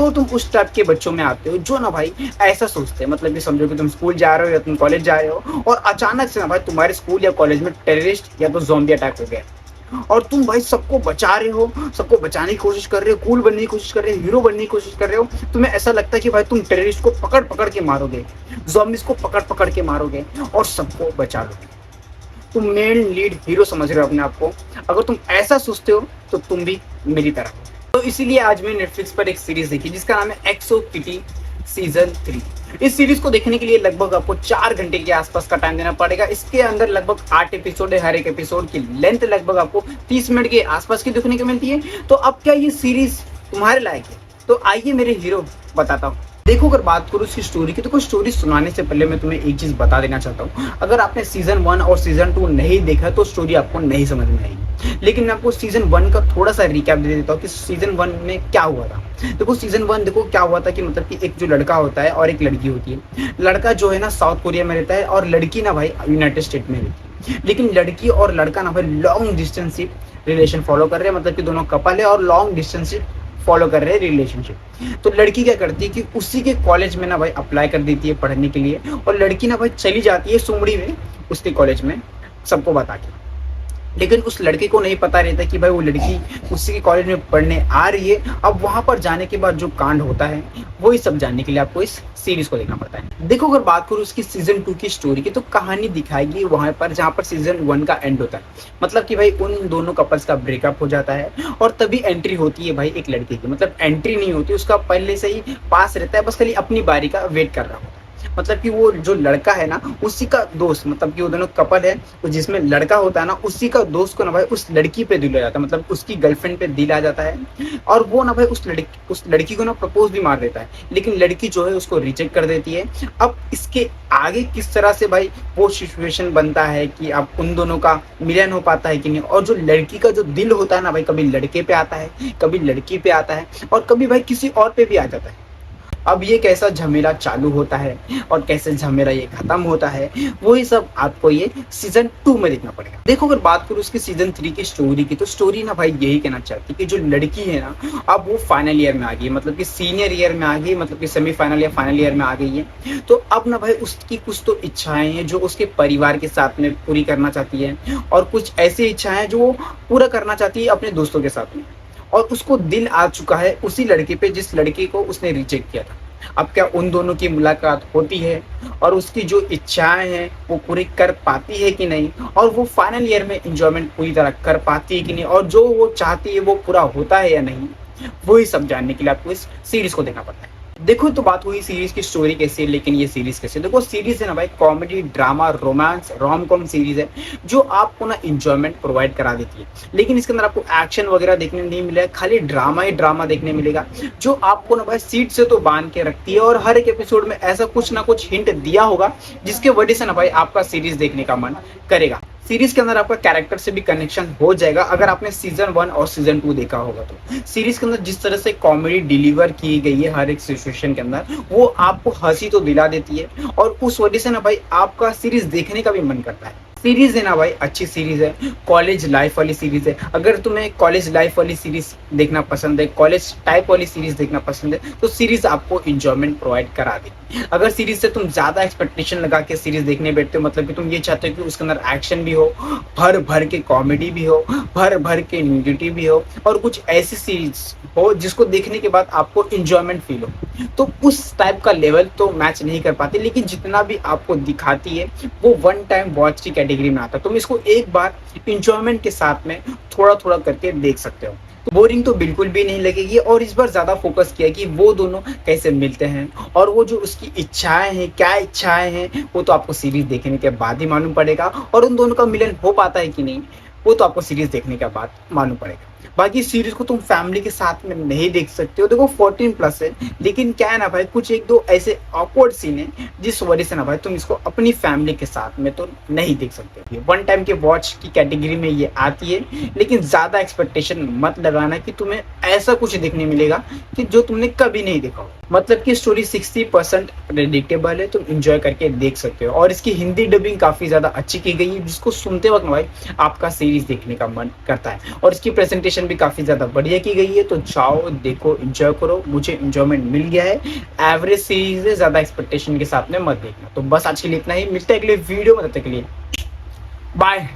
देखो तुम उस टाइप के बच्चों में आते हो जो ना भाई ऐसा सोचते हैं, मतलब कि समझो कि तुम स्कूल जा रहे हो या तुम कॉलेज जा रहे हो और अचानक से ना भाई तुम्हारे स्कूल या कॉलेज में टेररिस्ट या तो ज़ॉम्बी अटैक हो गया और तुम भाई सबको बचा रहे हो, सबको बचाने की कोशिश कर रहे हो, कूल बनने की कोशिश कर रहे हो, हीरो बनने की कोशिश कर रहे हो। तुम्हें ऐसा लगता है कि भाई तुम टेररिस्ट को पकड़ पकड़ के मारोगे, ज़ॉम्बीज को पकड़ पकड़ के मारोगे और सबको बचा लोगे। तुम मेन लीड हीरो समझ रहे हो अपने आप को। अगर तुम ऐसा सोचते हो तो तुम भी मेरी तरह हो। तो इसीलिए आज मैंने नेटफ्लिक्स पर एक सीरीज देखी जिसका नाम है एक्सो किटी सीजन 3। इस सीरीज को देखने के लिए लगभग आपको 4 घंटे के आसपास का टाइम देना पड़ेगा। इसके अंदर लगभग 8 एपिसोड है, हर एक एपिसोड की लेंथ लगभग आपको 30 मिनट के आसपास की देखने को मिलती है। तो अब क्या ये सीरीज तुम्हारे लायक है? तो आइए मेरे हीरो बताता हूँ। देखो अगर बात करूँ इसकी स्टोरी की, तो कोई स्टोरी सुनाने से पहले मैं तुम्हें एक चीज बता देना चाहता हूँ। अगर आपने सीजन 1 और सीजन 2 नहीं देखा तो स्टोरी आपको नहीं समझ में आएगी, लेकिन मैं आपको सीजन 1 का थोड़ा सा रिकैप दे देता हूँ कि सीजन 1 में क्या हुआ था। देखो सीजन 1 देखो क्या हुआ था कि मतलब कि एक जो लड़का होता है और एक लड़की होती है। लड़का जो है ना साउथ कोरिया में रहता है और लड़की ना भाई यूनाइटेड स्टेट में रहती है। लेकिन लड़की और लड़का ना भाई लॉन्ग डिस्टेंसशिप रिलेशन फॉलो कर रहे हैं, मतलब कि दोनों कपल है और लॉन्ग डिस्टेंसशिप फॉलो कर रहे हैं रिलेशनशिप। तो लड़की क्या करती है कि उसी के कॉलेज में ना भाई अप्लाई कर देती है पढ़ने के लिए और लड़की ना भाई चली जाती है सुमड़ी में उसके कॉलेज में सबको बता के। लेकिन उस लड़के को नहीं पता रहता कि भाई वो लड़की उसी के कॉलेज में पढ़ने आ रही है। अब वहां पर जाने के बाद जो कांड होता है वही सब जानने के लिए आपको इस सीरीज को देखना पड़ता है। देखो अगर बात करूँ उसकी सीजन 2 की स्टोरी की, तो कहानी दिखाएगी वहां पर जहां पर सीजन 1 का एंड होता है। मतलब कि भाई उन दोनों कपल्स का ब्रेकअप हो जाता है और तभी एंट्री होती है भाई एक लड़के की। मतलब एंट्री नहीं होती, उसका पहले से ही पास रहता है, बस खाली अपनी बारी का वेट कर रहा होता है। मतलब कि वो जो लड़का है ना उसी का दोस्त, मतलब कि वो दोनों कपल है तो जिसमें लड़का होता है ना उसी का दोस्त को ना भाई उस लड़की पे दिल आ जाता है, मतलब उसकी गर्लफ्रेंड पे दिल आ जाता है और वो ना भाई उस लड़की को ना प्रपोज भी मार देता है। लेकिन लड़की जो है उसको रिजेक्ट कर देती है। अब इसके आगे किस तरह से भाई वो सिचुएशन बनता है कि अब उन दोनों का मिलन हो पाता है कि नहीं, और जो लड़की का जो दिल होता है ना भाई कभी लड़के पे आता है, कभी लड़की पे आता है और कभी भाई किसी और पे भी आ जाता है। अब ये कैसा झमेला चालू होता है और कैसे झमेला ये खत्म होता है, वही सब आपको ये सीजन 2 में देखना पड़ेगा। देखो अगर बात करूँ उसकी सीजन 3 की स्टोरी की, तो स्टोरी ना भाई यही कहना चाहती है कि जो लड़की है ना अब वो फाइनल ईयर में आ गई, मतलब कि सीनियर ईयर में आ गई, मतलब कि सेमीफाइनल या फाइनल ईयर में आ गई है। तो अब ना भाई उसकी कुछ तो इच्छाएं हैं जो उसके परिवार के साथ में पूरी करना चाहती है और कुछ ऐसी इच्छाएं हैं जो वो पूरा करना चाहती है अपने दोस्तों के साथ में। और उसको दिल आ चुका है उसी लड़के पे जिस लड़के को उसने रिजेक्ट किया था। अब क्या उन दोनों की मुलाकात होती है और उसकी जो इच्छाएं हैं वो पूरी कर पाती है कि नहीं, और वो फाइनल ईयर में एंजॉयमेंट पूरी तरह कर पाती है कि नहीं, और जो वो चाहती है वो पूरा होता है या नहीं, वही सब जानने के लिए आपको इस सीरीज को देखना पड़ता है। देखो तो बात हुई सीरीज की स्टोरी कैसी है, लेकिन ये सीरीज कैसे, देखो सीरीज है ना भाई comedy drama romance rom com series है जो आपको ना इंजॉयमेंट प्रोवाइड करा देती है। लेकिन इसके अंदर आपको एक्शन वगैरह देखने नहीं मिलेगा, खाली ड्रामा ही ड्रामा देखने मिलेगा जो आपको ना भाई सीट से तो बांध के रखती है और हर एक एपिसोड में ऐसा कुछ ना कुछ हिंट दिया होगा जिसके वजह से ना भाई आपका सीरीज देखने का मन करेगा। सीरीज के अंदर आपका कैरेक्टर से भी कनेक्शन हो जाएगा अगर आपने सीजन 1 और सीजन 2 देखा होगा। तो सीरीज के अंदर जिस तरह से कॉमेडी डिलीवर की गई है हर एक सिचुएशन के अंदर, वो आपको हंसी तो दिला देती है और उस वजह से ना भाई आपका सीरीज देखने का भी मन करता है। सीरीज है ना भाई अच्छी सीरीज है, कॉलेज लाइफ वाली सीरीज है। अगर तुम्हें कॉलेज लाइफ वाली सीरीज देखना पसंद है, कॉलेज टाइप वाली सीरीज देखना पसंद है, तो सीरीज आपको इंजॉयमेंट प्रोवाइड करा देगी। अगर सीरीज से तुम ज्यादा एक्सपेक्टेशन लगा के सीरीज देखने बैठते हो, मतलब कि तुम ये चाहते हो कि उसके अंदर एक्शन भी हो, भर भर के कॉमेडी भी हो, भर भर के न्यूडिटी भी हो और कुछ ऐसी सीरीज हो जिसको देखने के बाद आपको इंजॉयमेंट फील हो, तो उस टाइप का लेवल तो मैच नहीं कर पाती। लेकिन जितना भी आपको दिखाती है वो वन टाइम वॉच की कैटेगरी में आता है। तुम इसको एक बार इंजॉयमेंट के साथ में थोड़ा थोड़ा करके देख सकते हो, तो बोरिंग तो बिल्कुल भी नहीं लगेगी। और इस बार ज्यादा फोकस किया कि वो दोनों कैसे मिलते हैं और वो जो उसकी इच्छाएं हैं, क्या इच्छाएं हैं, वो तो आपको सीरीज देखने के बाद ही मालूम पड़ेगा। और उन दोनों का मिलन हो पाता है कि नहीं, वो तो आपको सीरीज देखने के बाद मालूम पड़ेगा। बाकी सीरीज को तुम फैमिली के साथ में नहीं देख सकते हो, देखो 14+ है, लेकिन क्या है ना भाई कुछ एक दो ऐसे ऑकवर्ड सीन है जिस वजह से ना भाई तुम इसको अपनी फैमिली के साथ में तो नहीं देख सकते। वन टाइम के वॉच की कैटेगरी में ये आती है, लेकिन ज्यादा एक्सपेक्टेशन मत लगाना कि तुम्हें ऐसा कुछ देखने मिलेगा कि जो तुमने कभी नहीं देखा हो। मतलब कि स्टोरी 60% प्रेडिक्टेबल है, तुम एंजॉय करके देख सकते हो। और इसकी हिंदी डबिंग काफी ज्यादा अच्छी की गई है जिसको सुनते वक्त ना भाई आपका सीरीज देखने का मन करता है। और इसकी प्रेजेंटेशन एनिमेशन भी काफ़ी ज़्यादा बढ़िया की गई है, तो जाओ देखो, एंजॉय करो। मुझे एंजॉयमेंट मिल गया है। एवरेज सीरीज है, ज़्यादा एक्सपेक्टेशन के साथ में मत देखना। तो बस आज के लिए इतना ही, मिलते हैं अगले वीडियो में, तब तक के लिए बाय।